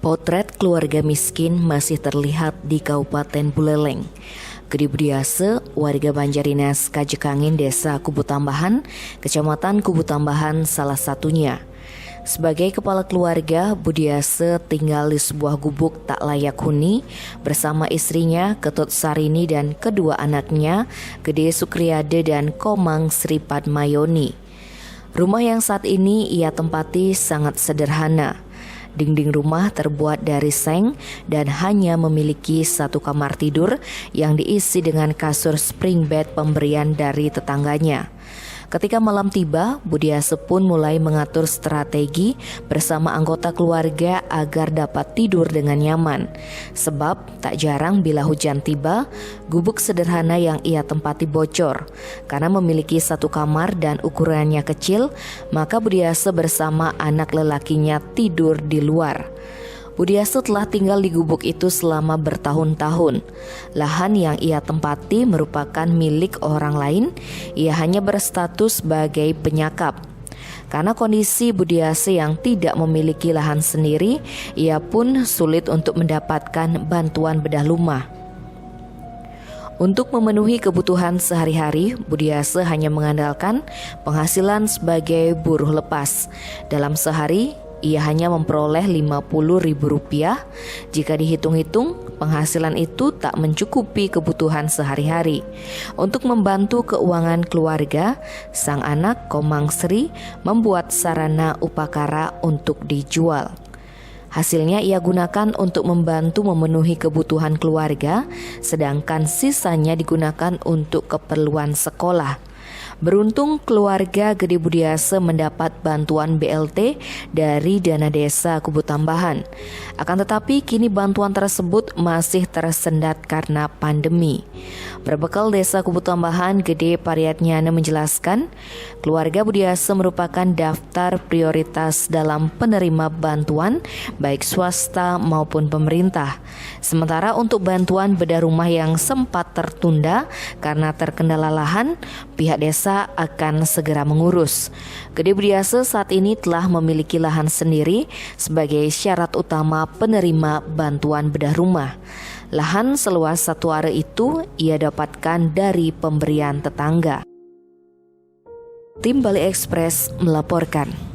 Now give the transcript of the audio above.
Potret keluarga miskin masih terlihat di Kabupaten Buleleng. Gede Budiase, warga Banjarines Kajekangin, Desa Kubu Tambahan, Kecamatan Kubu Tambahan salah satunya. Sebagai kepala keluarga, Budiase tinggal di sebuah gubuk tak layak huni bersama istrinya Ketut Sarini dan kedua anaknya Gede Sukriyade dan Komang Sri Padmayoni. Rumah yang saat ini ia tempati sangat sederhana. Dinding rumah terbuat dari seng dan hanya memiliki satu kamar tidur yang diisi dengan kasur spring bed pemberian dari tetangganya. Ketika malam tiba, Budiase pun mulai mengatur strategi bersama anggota keluarga agar dapat tidur dengan nyaman. Sebab tak jarang bila hujan tiba, gubuk sederhana yang ia tempati bocor. Karena memiliki satu kamar dan ukurannya kecil, maka Budiase bersama anak lelakinya tidur di luar. Budiase telah tinggal di gubuk itu selama bertahun-tahun. Lahan yang ia tempati merupakan milik orang lain. Ia hanya berstatus sebagai penyakap. Karena kondisi Budiase yang tidak memiliki lahan sendiri, ia pun sulit untuk mendapatkan bantuan bedah rumah. Untuk memenuhi kebutuhan sehari-hari, Budiase hanya mengandalkan penghasilan sebagai buruh lepas. Dalam sehari, ia hanya memperoleh Rp50.000. Jika dihitung-hitung, penghasilan itu tak mencukupi kebutuhan sehari-hari. Untuk membantu keuangan keluarga, sang anak Komang Sri membuat sarana upakara untuk dijual. Hasilnya ia gunakan untuk membantu memenuhi kebutuhan keluarga, sedangkan sisanya digunakan untuk keperluan sekolah. Beruntung keluarga Gede Budiase mendapat bantuan BLT dari dana desa Kubu Tambahan. Akan tetapi kini bantuan tersebut masih tersendat karena pandemi. Berbekal desa Kubu Tambahan, Gede Pariatnyana menjelaskan, keluarga Budiase merupakan daftar prioritas dalam penerima bantuan baik swasta maupun pemerintah. Sementara untuk bantuan bedah rumah yang sempat tertunda karena terkendala lahan, pihak desa akan segera mengurus. Gede Budiase saat ini telah memiliki lahan sendiri sebagai syarat utama penerima bantuan bedah rumah. Lahan seluas 1 are itu ia dapatkan dari pemberian tetangga. Tim Bali Express melaporkan.